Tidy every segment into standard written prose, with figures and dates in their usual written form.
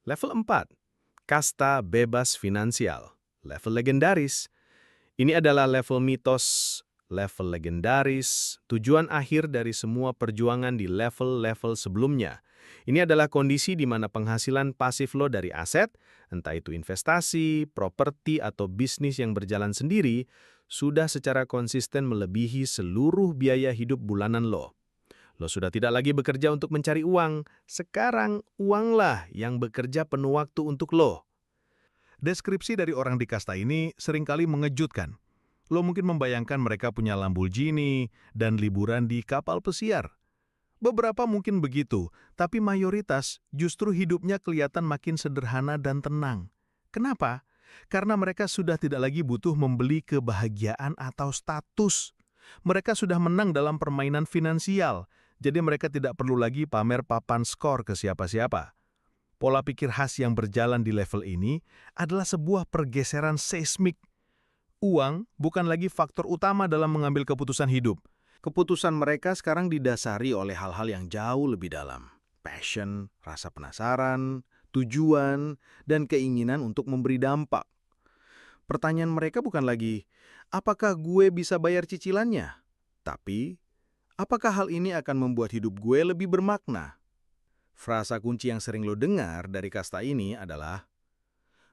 Level 4, kasta bebas finansial, level legendaris. Ini adalah level mitos, level legendaris, tujuan akhir dari semua perjuangan di level-level sebelumnya. Ini adalah kondisi di mana penghasilan pasif lo dari aset, entah itu investasi, properti, atau bisnis yang berjalan sendiri, sudah secara konsisten melebihi seluruh biaya hidup bulanan lo. Lo sudah tidak lagi bekerja untuk mencari uang, sekarang uanglah yang bekerja penuh waktu untuk lo. Deskripsi dari orang di kasta ini seringkali mengejutkan. Lo mungkin membayangkan mereka punya Lamborghini dan liburan di kapal pesiar. Beberapa mungkin begitu, tapi mayoritas justru hidupnya kelihatan makin sederhana dan tenang. Kenapa? Karena mereka sudah tidak lagi butuh membeli kebahagiaan atau status. Mereka sudah menang dalam permainan finansial, jadi mereka tidak perlu lagi pamer papan skor ke siapa-siapa. Pola pikir khas yang berjalan di level ini adalah sebuah pergeseran seismik. Uang bukan lagi faktor utama dalam mengambil keputusan hidup. Keputusan mereka sekarang didasari oleh hal-hal yang jauh lebih dalam. Passion, rasa penasaran, tujuan, dan keinginan untuk memberi dampak. Pertanyaan mereka bukan lagi, apakah gue bisa bayar cicilannya? Tapi, apakah hal ini akan membuat hidup gue lebih bermakna? Frasa kunci yang sering lo dengar dari kasta ini adalah,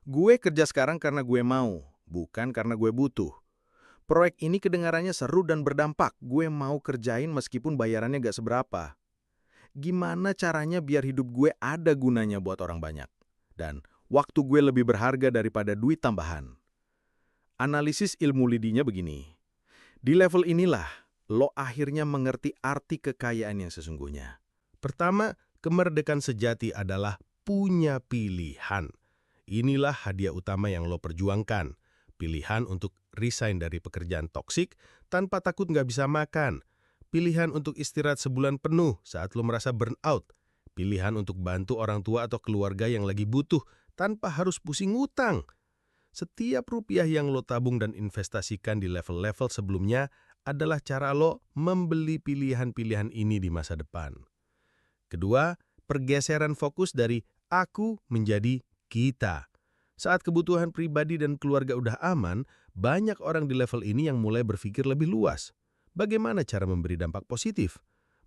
gue kerja sekarang karena gue mau, bukan karena gue butuh. Proyek ini kedengarannya seru dan berdampak, gue mau kerjain meskipun bayarannya gak seberapa. Gimana caranya biar hidup gue ada gunanya buat orang banyak? Dan waktu gue lebih berharga daripada duit tambahan. Analisis ilmu lidinya begini. Di level inilah, lo akhirnya mengerti arti kekayaan yang sesungguhnya. Pertama, kemerdekaan sejati adalah punya pilihan. Inilah hadiah utama yang lo perjuangkan. Pilihan untuk resign dari pekerjaan toksik tanpa takut nggak bisa makan. Pilihan untuk istirahat sebulan penuh saat lo merasa burnout. Pilihan untuk bantu orang tua atau keluarga yang lagi butuh tanpa harus pusing ngutang. Setiap rupiah yang lo tabung dan investasikan di level-level sebelumnya adalah cara lo membeli pilihan-pilihan ini di masa depan. Kedua, pergeseran fokus dari aku menjadi kita. Saat kebutuhan pribadi dan keluarga udah aman, banyak orang di level ini yang mulai berpikir lebih luas. Bagaimana cara memberi dampak positif?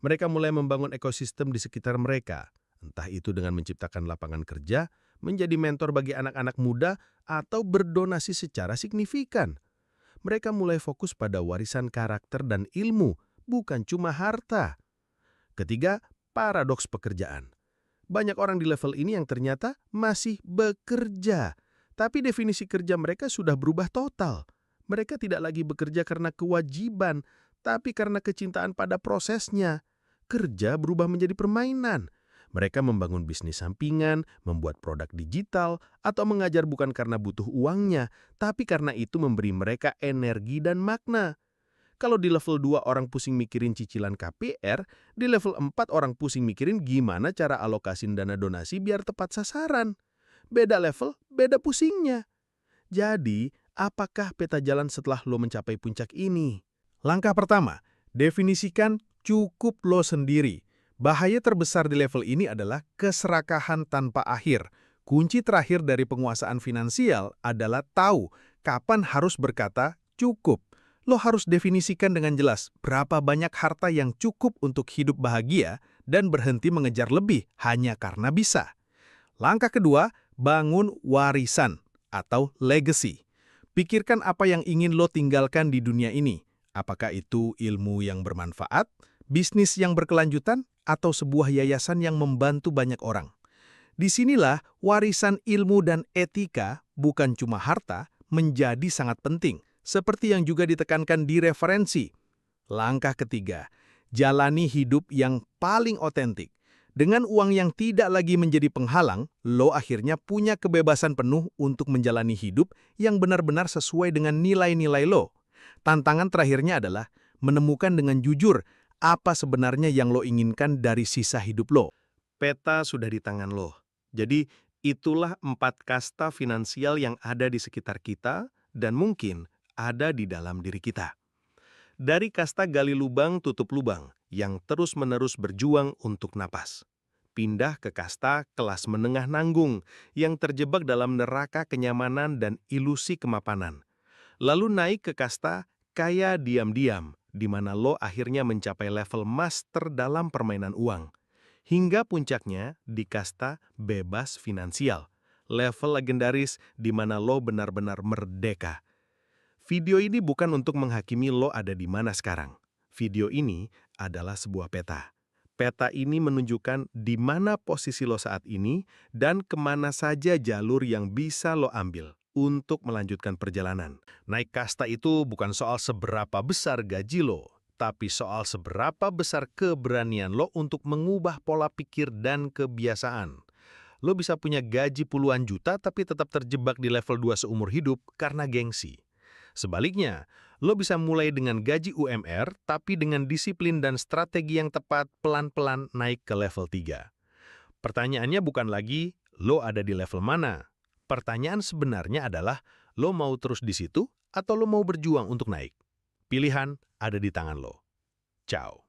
Mereka mulai membangun ekosistem di sekitar mereka, entah itu dengan menciptakan lapangan kerja, menjadi mentor bagi anak-anak muda, atau berdonasi secara signifikan. Mereka mulai fokus pada warisan karakter dan ilmu, bukan cuma harta. Ketiga, paradoks pekerjaan. Banyak orang di level ini yang ternyata masih bekerja, tapi definisi kerja mereka sudah berubah total. Mereka tidak lagi bekerja karena kewajiban, tapi karena kecintaan pada prosesnya. Kerja berubah menjadi permainan. Mereka membangun bisnis sampingan, membuat produk digital, atau mengajar bukan karena butuh uangnya, tapi karena itu memberi mereka energi dan makna. Kalau di level 2 orang pusing mikirin cicilan KPR, di level 4 orang pusing mikirin gimana cara alokasin dana donasi biar tepat sasaran. Beda level, beda pusingnya. Jadi, apakah peta jalan setelah lo mencapai puncak ini? Langkah pertama, definisikan cukup lo sendiri. Bahaya terbesar di level ini adalah keserakahan tanpa akhir. Kunci terakhir dari penguasaan finansial adalah tahu kapan harus berkata cukup. Lo harus definisikan dengan jelas berapa banyak harta yang cukup untuk hidup bahagia dan berhenti mengejar lebih hanya karena bisa. Langkah kedua, bangun warisan atau legacy. Pikirkan apa yang ingin lo tinggalkan di dunia ini. Apakah itu ilmu yang bermanfaat, bisnis yang berkelanjutan, atau sebuah yayasan yang membantu banyak orang. Disinilah warisan ilmu dan etika, bukan cuma harta, menjadi sangat penting. Seperti yang juga ditekankan di referensi. Langkah ketiga, jalani hidup yang paling otentik. Dengan uang yang tidak lagi menjadi penghalang, lo akhirnya punya kebebasan penuh untuk menjalani hidup yang benar-benar sesuai dengan nilai-nilai lo. Tantangan terakhirnya adalah menemukan dengan jujur apa sebenarnya yang lo inginkan dari sisa hidup lo. Peta sudah di tangan lo. Jadi, itulah 4 kasta finansial yang ada di sekitar kita dan mungkin ada di dalam diri kita. Dari kasta gali lubang tutup lubang yang terus-menerus berjuang untuk napas. pindah ke kasta kelas menengah nanggung yang terjebak dalam neraka kenyamanan dan ilusi kemapanan. Lalu naik ke kasta kaya diam-diam, di mana lo akhirnya mencapai level master dalam permainan uang. Hingga puncaknya di kasta bebas finansial, level legendaris di mana lo benar-benar merdeka. Video ini bukan untuk menghakimi lo ada di mana sekarang. Video ini adalah sebuah peta. Peta ini menunjukkan di mana posisi lo saat ini dan kemana saja jalur yang bisa lo ambil untuk melanjutkan perjalanan. Naik kasta itu bukan soal seberapa besar gaji lo, tapi soal seberapa besar keberanian lo untuk mengubah pola pikir dan kebiasaan. Lo bisa punya gaji puluhan juta tapi tetap terjebak di level 2 seumur hidup karena gengsi. Sebaliknya, lo bisa mulai dengan gaji UMR, tapi dengan disiplin dan strategi yang tepat pelan-pelan naik ke level 3. Pertanyaannya bukan lagi, lo ada di level mana? Pertanyaan sebenarnya adalah, lo mau terus di situ atau lo mau berjuang untuk naik? Pilihan ada di tangan lo. Ciao.